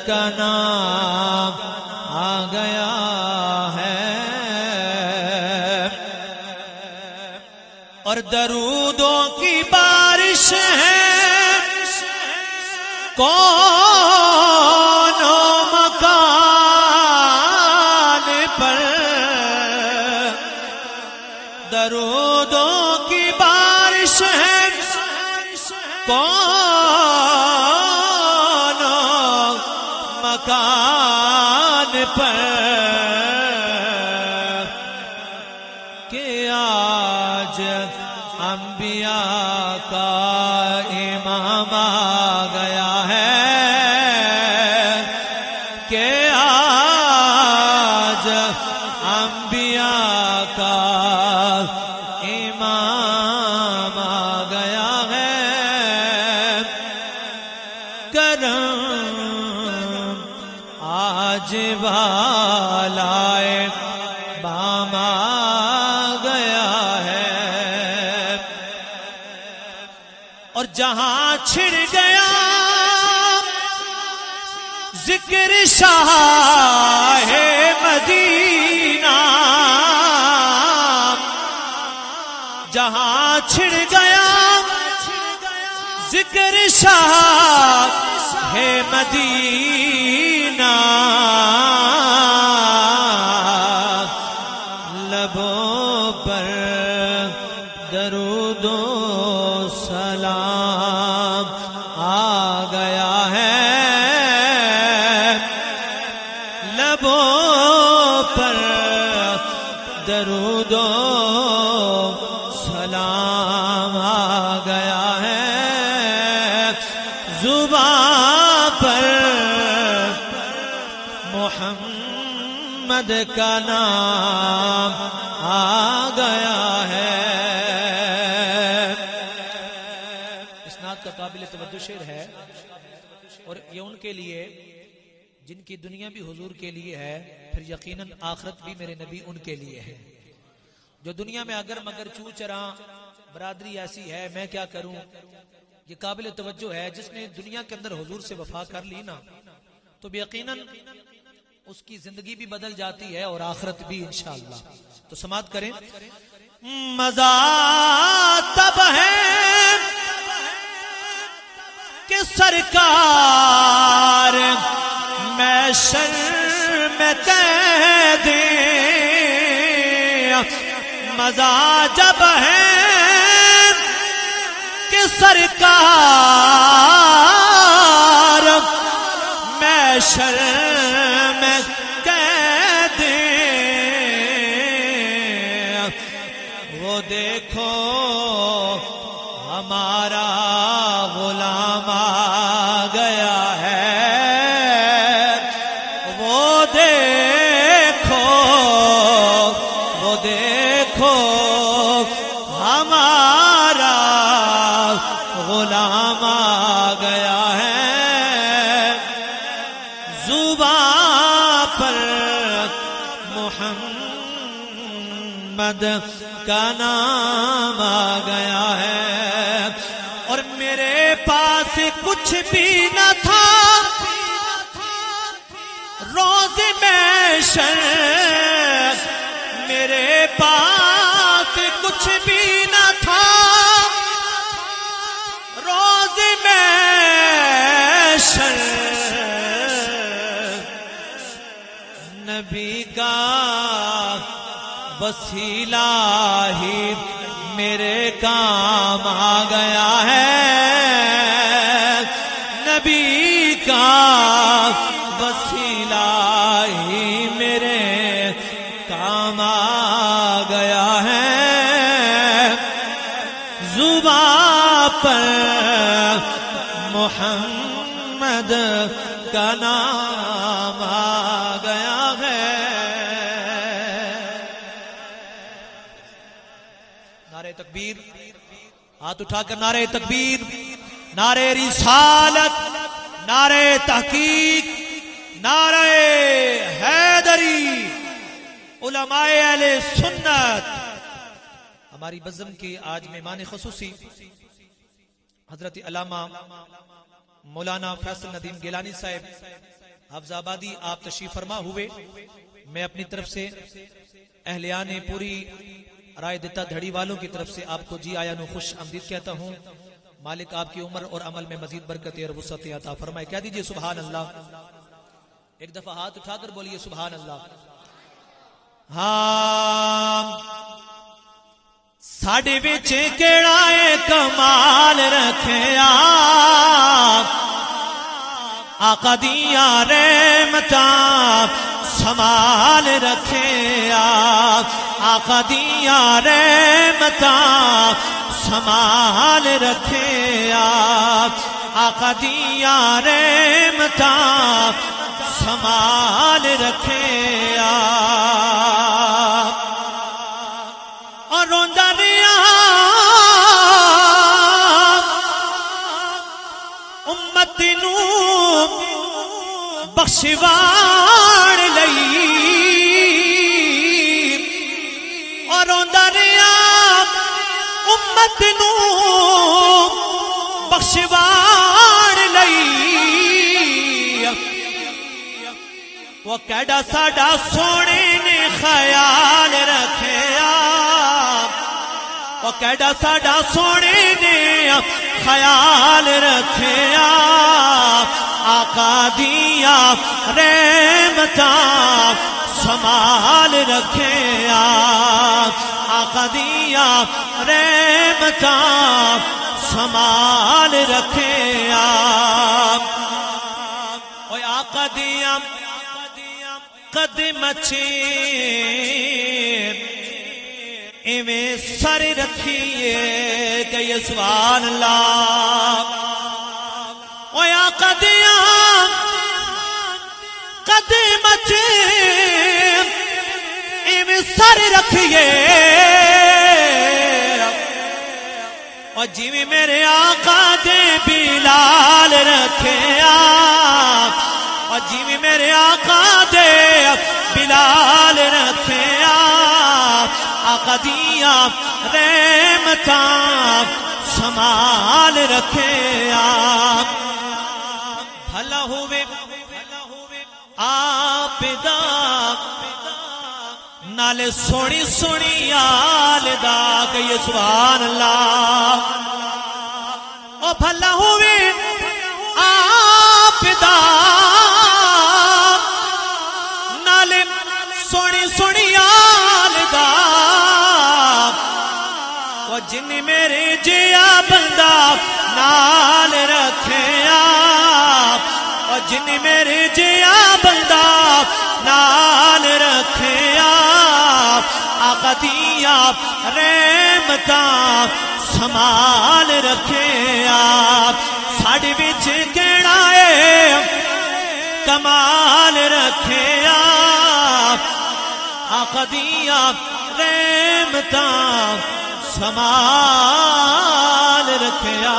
کا نام آ گیا ہے، اور درودوں کی بارش ہے کون و مکان پر، درودوں کی بارش ہے کون و مکان پر، کہ آج انبیاء کا امام آ گیا ہے، کہ آج انبیاء کا امام آ گیا ہے، کرم آج بالائے بام آ گیا ہے، اور جہاں چھڑ گیا ذکر شاہ مدینہ، جہاں چھڑ گیا ذکر شاہ مدینہ، لبوں پر درود و سلام آ گیا ہے، لبوں پر درود و سلام آ گیا ہے، زبان پر محمد کا نام آ گیا ہے۔ اسناد کا قابل توجہ شعر ہے، اور یہ ان کے لیے جن کی دنیا بھی حضور کے لیے ہے، پھر یقیناً آخرت بھی میرے نبی ان کے لیے ہے۔ جو دنیا میں اگر مگر چو چراں برادری ایسی ہے میں کیا کروں، یہ قابل توجہ ہے۔ جس نے دنیا کے اندر حضور سے وفا کر لی نا تو یقیناً اس کی زندگی بھی بدل جاتی ہے اور آخرت بھی انشاءاللہ۔ تو سماعت کریں۔ مزہ تب ہے کہ سرکار محشر میں قید، مزہ جب ہے کہ سرکار محشر میں قید، وہ دیکھو ہمارا غلام آ گیا ہے، وہ دیکھو ہمارا غلام آ گیا ہے، زبان پر محمد کا نام آ گیا ہے، اور میرے پاس کچھ بھی نہ تھا روز محشر میرے پاس کچھ بھی نہ تھا، روز محشر نبی کا وسیلہ ہی میرے کام آ گیا ہے، نبی کا وسیلہ ہی میرے کام آ گیا ہے، زباں پر محمد کا نام آ گیا ہے۔ نعرہ تکبیر، ہاتھ اٹھا کر نعرہ تکبیر، نعرہ رسالت، نعرہ تحقیق، نعرہ حیدری، علماء اہل سنت۔ ہماری بزم کے آج مہمان خصوصی حضرت علامہ مولانا فیصل ندیم گیلانی صاحب حافظ آبادی، آپ تشریف فرما ہوئے۔ میں اپنی طرف سے اہلیان پوری رائے دتا دھڑی والوں کی طرف سے آپ کو جی آیا نو خوش آمدید کہتا ہوں۔ مالک آپ کی عمر اور عمل میں مزید برکت اور وسعت عطا فرمائے۔ کہہ دیجئے سبحان اللہ، ایک دفعہ ہاتھ اٹھا کر بولیے سبحان اللہ۔ ہاں ساڈے وچ کیڑا اے کمال رکھیا، آقا دیاں رحمتاں سنبھال رکھیا، آقا دیاں رحمتاں سنبھال رکھیا، آقا دیاں رحمتاں سنبھال رکھیا، اور روندا رہیا امت نو بخشواڑ لئی، اور روندا رہیا امت نو بخشواڑ لئی، وہ کیڑا ساڈا سونے نے خیال رکھیا، وہ کیڑا ساڈا سونے نے خیال رکھیا، آقا دیاں رحمتاں سنبھال رکھیا، آقا دیاں رحمتاں سنبھال رکھیا، اوے آقا دیاں قدم چے ایویں سر رکھیے کہ سبحان اللہ، اوے آقا دیاں قدم چے ایویں سر رکھیے، اور جویں میرے آقا دے بلال رکھیا، اور جویں میرے آقا دے بلال رکھیا، آقا دیاں رحمتاں سنبھال رکھیا، بھلا ہوئے آپ دا نال سونی سونی آل دا، کہیے سبحان اللہ، او بھلا ہوئے آپ دا نال سونی سونی آل دا، وہ جن میرے جیا بندہ نال رکھیا، اور جن میرے جیا بندہ نال رکھیا، آقا دیاں رحمتاں سنبھال رکھیا، ساڈے وچ کیڑا اے کمال رکھیا، آقا دیاں رحمتاں سنبھال رکھیا۔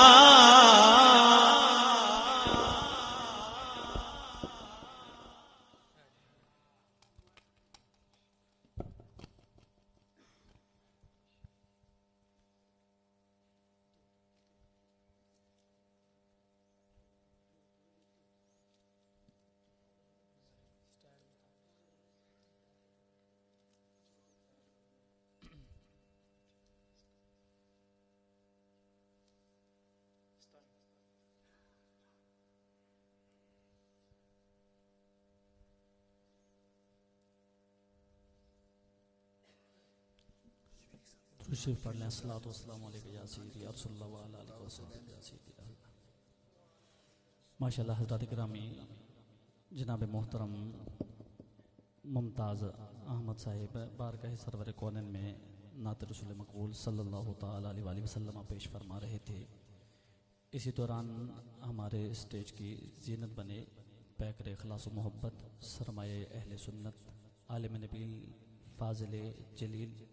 تشریف پڑھ لیں. الصلاۃ والسلام علیک یا سیدی یا رسول اللہ وعلی آلہ وصحبہ یا سیدی. ماشاءاللہ حضرات اکرامی، جناب محترم ممتاز احمد صاحب بارگاہ سرور کونین میں نعت رسول مقبول صلی اللہ تعالی علیہ وآلہ وسلم پیش فرما رہے تھے. اسی دوران ہمارے اسٹیج کی زینت بنے پیکر اخلاص و محبت، سرمایہ اہل سنت، عالم نبیل، فاضل جلیل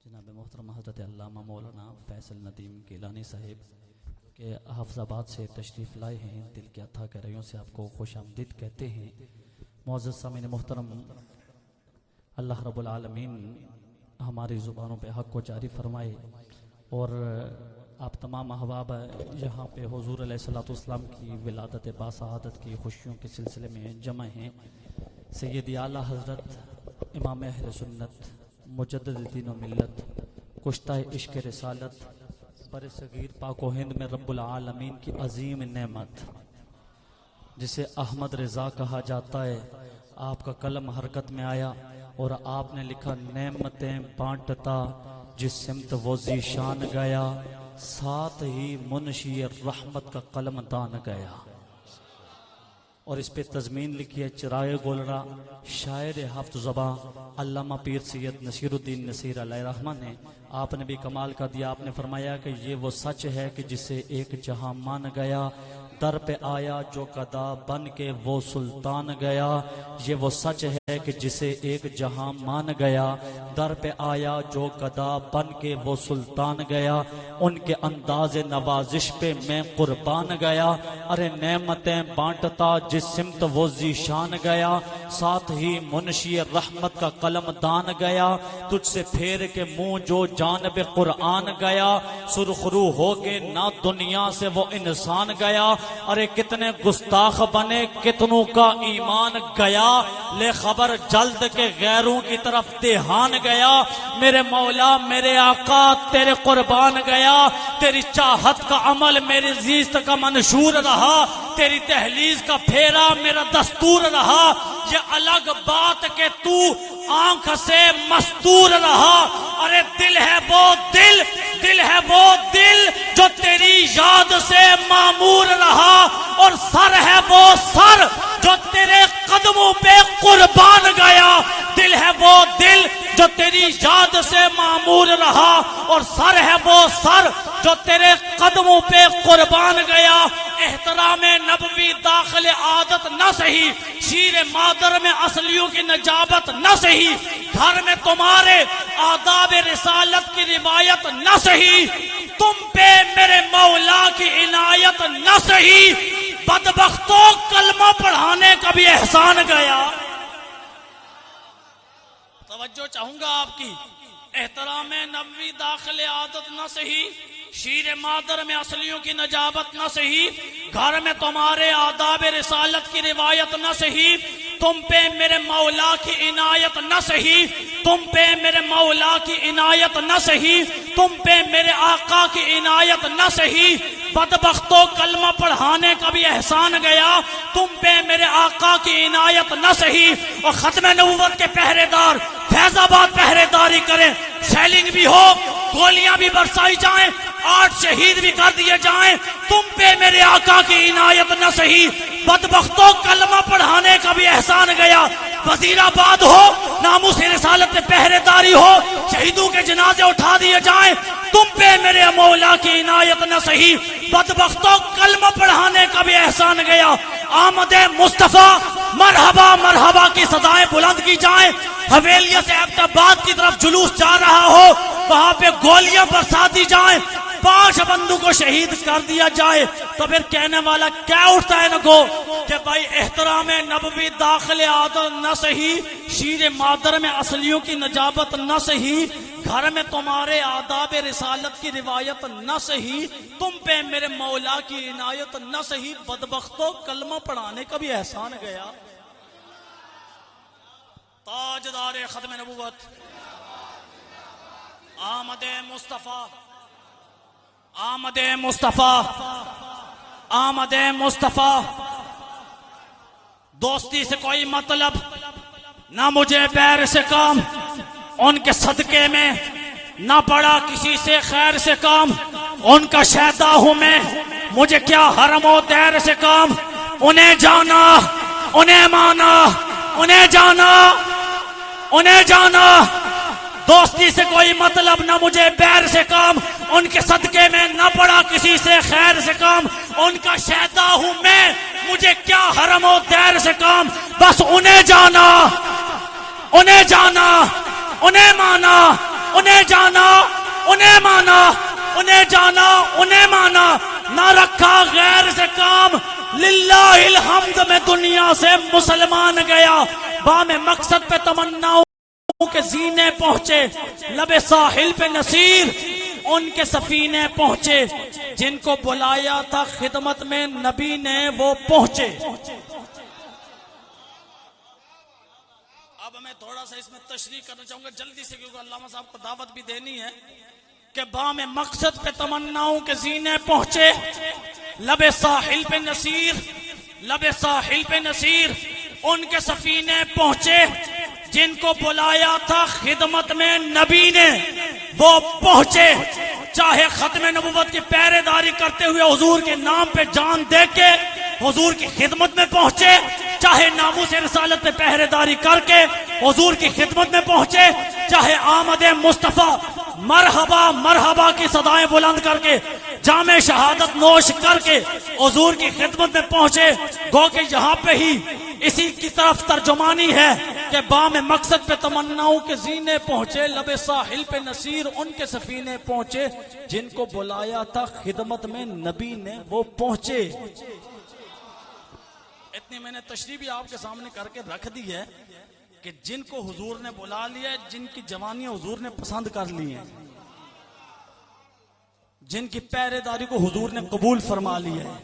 جناب محترم حضرت علامہ مولانا فیصل ندیم گیلانی صاحب کہ حافظ آباد سے تشریف لائے ہیں. دل کے اتھا گہرائیوں سے آپ کو خوش آمدید کہتے ہیں. معزز سامعین محترم، اللہ رب العالمین ہماری زبانوں پہ حق کو جاری فرمائے اور آپ تمام احباب یہاں پہ حضور علیہ الصلوۃ والسلام کی ولادت باسعادت کی خوشیوں کے سلسلے میں جمع ہیں. سیدی اعلیٰ حضرت امام اہل سنت، مجدد دین و ملت، کشتہ عشق رسالت، بر صغیر پاک و ہند میں رب العالمین کی عظیم نعمت جسے احمد رضا کہا جاتا ہے، آپ کا قلم حرکت میں آیا اور آپ نے لکھا نعمتیں بانٹتا جس سمت وہ ذیشان گیا، ساتھ ہی منشی رحمت کا قلم دان گیا. اور اس پہ تضمین لکھی ہے چرائے گولرا شاعر ہفت زباں علامہ پیر سید نصیر الدین نصیر علیہ رحمہ نے. آپ نے بھی کمال کا دیا. آپ نے فرمایا کہ یہ وہ سچ ہے کہ جسے ایک جہاں مان گیا، در پہ آیا جو قدا بن کے وہ سلطان گیا. یہ وہ سچ ہے کہ جسے ایک جہاں مان گیا، در پہ آیا جو قدا بن کے وہ سلطان گیا. ان کے انداز نوازش پہ میں قربان گیا. ارے نعمتیں بانٹتا جس سمت وہ ذیشان گیا، ساتھ ہی منشی رحمت کا قلم دان گیا. تجھ سے پھیر کے منہ جو جانب قرآن گیا، سرخرو ہو کے نہ دنیا سے وہ انسان گیا. ارے کتنے گستاخ بنے، کتنوں کا ایمان گیا، لے خبر جلد کے غیروں کی طرف دہان گیا. میرے مولا میرے آقا تیرے قربان گیا. تیری چاہت کا عمل میری زیست کا منشور رہا، تیری تحلیز کا پھیرا میرا دستور رہا. یہ الگ بات کہ تو آنکھ سے مستور رہا. ارے دل ہے وہ دل، دل ہے وہ دل جو تیری یاد سے معمور رہا، اور سر ہے وہ سر جو تیرے قدموں پہ قربان گیا. دل ہے وہ دل جو تیری یاد سے معمور رہا، اور سر ہے وہ سر جو تیرے قدموں پہ قربان گیا. احترام نبوی داخل عادت نہ سہی، شیر مادر میں اصلیوں کی نجابت نہ سہی، گھر میں تمہارے آداب رسالت کی روایت نہ سہی، تم پہ میرے مولا کی عنایت نہ سہی. بدبختوں کلمہ پڑھانے کا بھی احسان گیا. توجہ چاہوں گا آپ کی. احترام نبوی داخل عادت نہ سہی، شیر مادر میں اصلیوں کی نجابت نہ سہی، گھر میں تمہارے آداب رسالت کی روایت نہ سہی، تم پہ میرے مولا کی عنایت نہ سہی، تم پہ میرے مولا کی عنایت نہ سہی، تم پہ میرے آقا کی عنایت نہ سہی. بدبختوں کلمہ پڑھانے کا بھی احسان گیا، تم پہ میرے آقا کی عنایت نہ سہی. اور ختم نبوت کے پہرے دار فیض آباد پہرے داری کریں، شیلنگ بھی ہو، گولیاں بھی برسائی جائیں، 8 شہید بھی کر دیے جائیں، تم پہ میرے آقا کی عنایت نہ سہی. بدبختوں کلمہ پڑھانے کا بھی احسان گیا. وزیر آباد ہو، ناموس رسالت پہ پہرے داری ہو، شہیدوں کے جنازے اٹھا دیے جائیں، تم پہ میرے مولا کی عنایت نہ سہی. بدبختوں کلمہ پڑھانے کا بھی احسان گیا. آمد مصطفیٰ مرحبا مرحبا کی صدائیں بلند کی جائیں. حویلیہ سے ایبٹ آباد کی طرف جلوس جا رہا ہو، وہاں پہ گولیاں برسا دی جائیں، 5 بندوں کو شہید کر دیا جائے، تو پھر کہنے والا کیا اٹھتا ہے نگو کہ بھائی احترام نبوی داخل عادت نہ سہی، شیر مادر میں اصلیوں کی نجابت نہ سہی، گھر میں تمہارے آداب رسالت کی روایت نہ سہی، تم پہ میرے مولا کی عنایت نہ سہی. بدبختوں کلمہ پڑھانے کا بھی احسان گیا. تاجدار ختم نبوت آمد مصطفیٰ، آمد مصطفیٰ، آمد مصطفیٰ. دوستی سے کوئی مطلب نہ مجھے بیر سے کام، ان کے صدقے میں نہ پڑا کسی سے خیر سے کام، ان کا شیدا ہوں میں، مجھے کیا حرم و دیر سے کام، انہیں جانا انہیں مانا انہیں جانا انہیں جانا، دوستی سے کوئی مطلب نہ مجھے بیر سے کام، ان کے صدقے میں نہ پڑا کسی سے خیر سے کام، ان کا شیدا ہوں میں، مجھے کیا حرم و دیر سے کام، بس انہیں جانا انہیں جانا انہیں مانا انہیں جانا انہیں مانا انہیں جانا انہیں مانا، نہ رکھا غیر سے کام، للہ الحمد میں دنیا سے مسلمان گیا، بام مقصد پہ تمناؤں کے زینے پہنچے، لب ساحل پہ نصیر ان کے سفینے پہنچے، جن کو بلایا تھا خدمت میں نبی نے وہ پہنچے۔ اب میں تھوڑا سا اس میں تشریح کرنا چاہوں گا جلدی سے، کیونکہ علامہ صاحب کو دعوت بھی دینی ہے، کہ بام مقصد پہ تمناؤں کے زینے پہنچے، لب ساحل پہ نصیر لب ساحل پہ نصیر ان کے سفینے پہنچے، جن کو بلایا تھا خدمت میں نبی نے وہ پہنچے، چاہے ختم نبوت کی پہرے داری کرتے ہوئے حضور کے نام پہ جان دے کے حضور کی خدمت میں پہنچے، چاہے ناموس رسالت پہ پہرے داری کر کے حضور کی خدمت میں پہنچے، چاہے آمد مصطفیٰ مرحبا مرحبا کی صدائیں بلند کر کے جام شہادت نوش کر کے حضور کی خدمت میں پہنچے۔ گو کہ یہاں پہ ہی اسی کی طرف ترجمانی ہے کہ بام مقصد پہ تمناؤں کے زینے پہنچے، لب ساحل پہ نصیر ان کے سفینے پہنچے، جن کو بلایا تھا خدمت میں نبی نے وہ پہنچے۔ اتنی میں نے تشریح بھی آپ کے سامنے کر کے رکھ دی ہے کہ جن کو حضور نے بلا لیا ہے، جن کی جوانیاں حضور نے پسند کر لی ہیں، جن کی پہرے داری کو حضور نے قبول فرما لی ہے،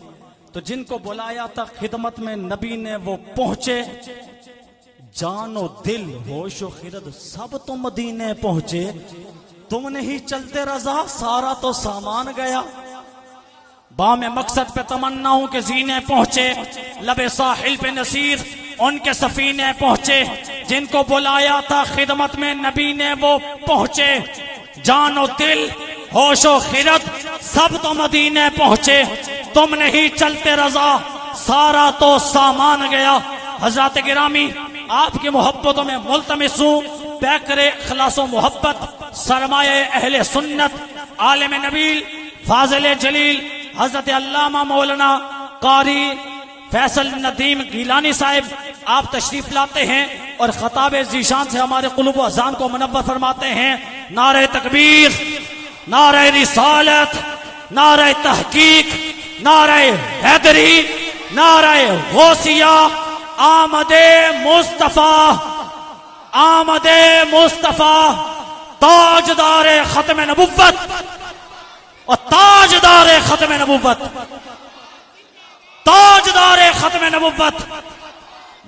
تو جن کو بلایا تھا خدمت میں نبی نے وہ پہنچے، جان و دل ہوش و خرد سب تو مدینے پہنچے، تم نہیں چلتے رضا سارا تو سامان گیا، بام مقصد پہ تمناؤں کے زینے پہنچے، لب ساحل پہ نصیر ان کے سفینے پہنچے، جن کو بلایا تھا خدمت میں نبی نے وہ پہنچے، جان و دل ہوش و خرد سب تو مدینے پہنچے، تم نہیں چلتے رضا سارا تو سامان گیا۔ حضرات گرامی، آپ کی محبتوں میں ملتمس ہوں، پیکر اخلاص و محبت، سرمایہ اہل سنت، عالم نبیل، فاضل جلیل حضرت علامہ مولانا قاری فیصل ندیم گیلانی صاحب آپ تشریف لاتے ہیں اور خطاب ذیشان سے ہمارے قلوب و اذہان کو منور فرماتے ہیں۔ نعرہ تکبیر، نعرہ رسالت، نعرہ تحقیق، نعرہ حیدری، نعرہ غوثیہ، آمد مصطفیٰ، آمد مصطفیٰ، تاجدار ختم نبوت اور تاجدار ختم نبوت، تاجدار ختم نبوت،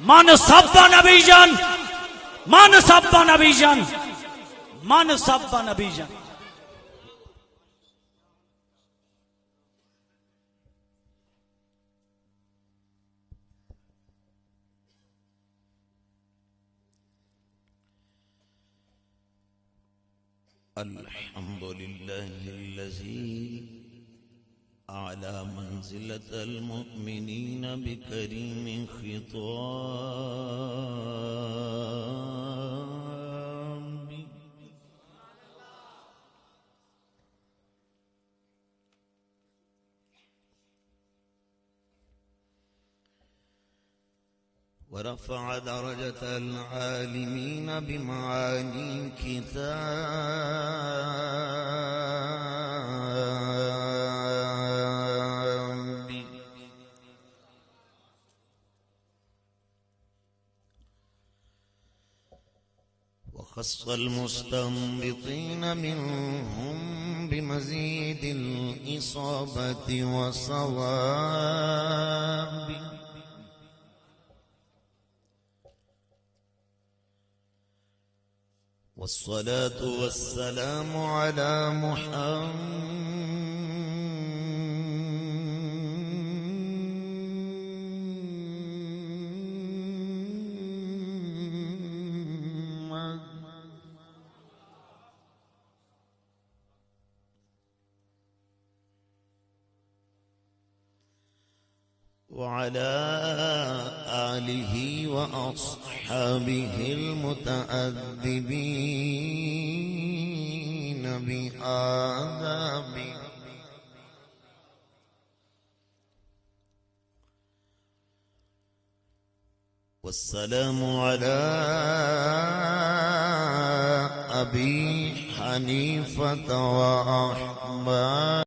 من سب نبی جن، من سب نبی جن، من سب نبی جن۔ الحمد لله الذي أعلى منزلة المؤمنين بكريم خطاب، ورفع درجة العالمين بمعاني الكتاب، وخص المستنبطين منهم بمزيد الإصابة والصواب، والصلاة والسلام على وعلى آله وأصحابه المتأدبين بآدابه والسلام على أبي حنيفة وأحمد